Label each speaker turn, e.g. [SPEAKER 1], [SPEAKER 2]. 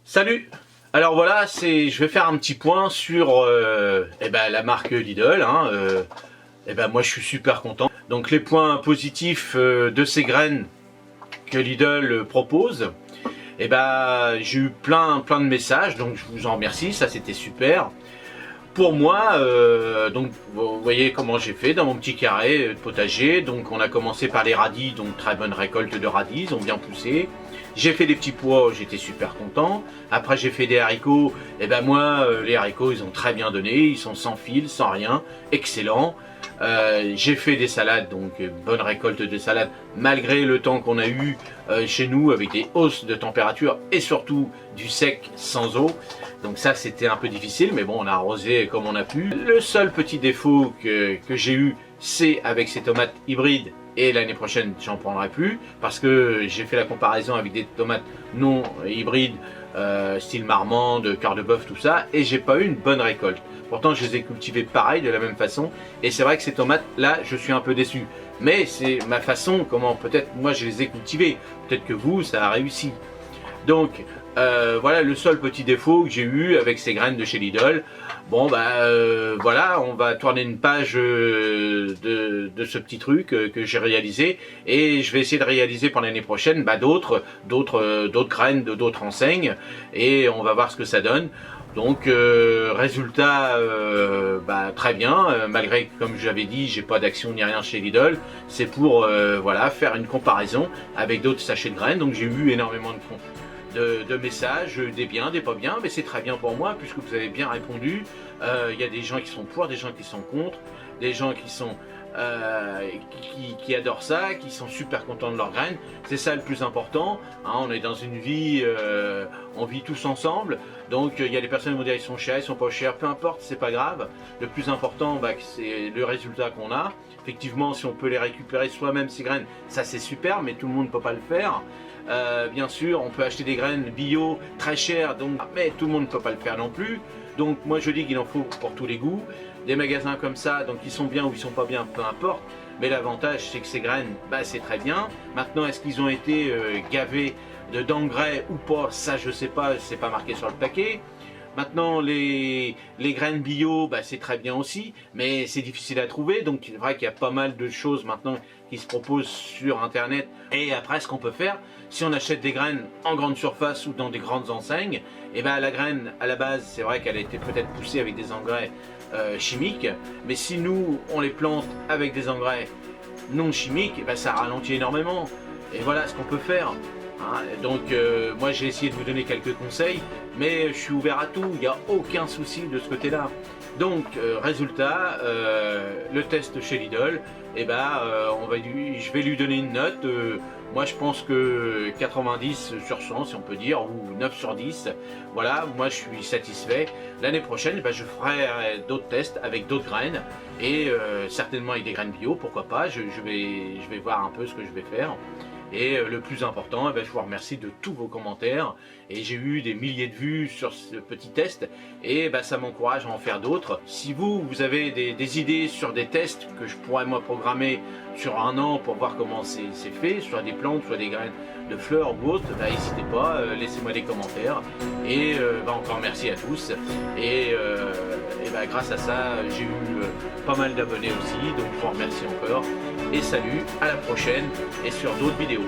[SPEAKER 1] Salut! Alors voilà, je vais faire un petit point sur la marque Lidl. Moi je suis super content. Donc les points positifs de ces graines que Lidl propose. J'ai eu plein de messages, donc je vous en remercie, ça c'était super. Pour moi, donc vous voyez comment j'ai fait dans mon petit carré de potager. Donc on a commencé par les radis, donc très bonne récolte de radis, ils ont bien poussé. J'ai fait des petits pois, j'étais super content. Après j'ai fait des haricots, les haricots ils ont très bien donné, ils sont sans fil, sans rien, excellent. J'ai fait des salades, donc bonne récolte de salades malgré le temps qu'on a eu chez nous avec des hausses de température et surtout du sec sans eau. Donc ça c'était un peu difficile, mais bon on a arrosé comme on a pu. Le seul petit défaut que j'ai eu, c'est avec ces tomates hybrides. Et l'année prochaine, j'en prendrai plus parce que j'ai fait la comparaison avec des tomates non hybrides, style marmande, cœur de bœuf, tout ça, et j'ai pas eu une bonne récolte. Pourtant, je les ai cultivées pareil, de la même façon, et c'est vrai que ces tomates, là, je suis un peu déçu. Mais c'est ma façon, comment peut-être moi je les ai cultivées. Peut-être que vous, ça a réussi. Donc, voilà le seul petit défaut que j'ai eu avec ces graines de chez Lidl. Bon voilà, on va tourner une page de ce petit truc que j'ai réalisé et je vais essayer de réaliser pour l'année prochaine d'autres graines de d'autres enseignes et on va voir ce que ça donne. Donc résultat très bien, malgré que comme j'avais dit j'ai pas d'action ni rien chez Lidl, c'est pour voilà, faire une comparaison avec d'autres sachets de graines. Donc j'ai eu énormément de messages, des biens, des pas bien, mais c'est très bien pour moi puisque vous avez bien répondu. Il y a des gens qui sont pour, des gens qui sont contre, des gens qui sont qui adorent ça, qui sont super contents de leurs graines. C'est ça le plus important, hein, on est dans une vie, on vit tous ensemble, donc il y a des personnes qui vont dire ils sont chers, ils sont pas chers, peu importe, c'est pas grave. Le plus important c'est le résultat qu'on a. Effectivement, si on peut les récupérer soi-même ces graines, ça c'est super, mais tout le monde ne peut pas le faire. Bien sûr, on peut acheter des graines bio très chères, donc, mais tout le monde ne peut pas le faire non plus. Donc moi je dis qu'il en faut pour tous les goûts. Des magasins comme ça, donc ils sont bien ou ils sont pas bien, peu importe. Mais l'avantage c'est que ces graines, c'est très bien. Maintenant, est-ce qu'ils ont été gavés d'engrais ou pas? Ça je sais pas, c'est pas marqué sur le paquet. Maintenant, les graines bio, c'est très bien aussi, mais c'est difficile à trouver. Donc, c'est vrai qu'il y a pas mal de choses maintenant qui se proposent sur Internet. Et après, ce qu'on peut faire, si on achète des graines en grande surface ou dans des grandes enseignes, la graine, à la base, c'est vrai qu'elle a été peut-être poussée avec des engrais chimiques. Mais si nous, on les plante avec des engrais non chimiques, ça ralentit énormément. Et voilà ce qu'on peut faire. Donc moi j'ai essayé de vous donner quelques conseils, mais je suis ouvert à tout, il n'y a aucun souci de ce côté-là. Donc résultat, le test chez Lidl, je vais lui donner une note. Moi je pense que 90 sur 100 si on peut dire, ou 9 sur 10. Voilà, moi je suis satisfait. L'année prochaine, je ferai d'autres tests avec d'autres graines, et certainement avec des graines bio, pourquoi pas. Je vais voir un peu ce que je vais faire. Et le plus important, je vous remercie de tous vos commentaires. Et j'ai eu des milliers de vues sur ce petit test. Et ça m'encourage à en faire d'autres. Si vous avez des idées sur des tests que je pourrais moi programmer sur un an pour voir comment c'est fait, soit des plantes, soit des graines de fleurs ou autres, n'hésitez pas, laissez-moi des commentaires. Et encore merci à tous. Et grâce à ça, j'ai eu pas mal d'abonnés aussi. Donc je vous remercie encore. Et salut, à la prochaine et sur d'autres vidéos.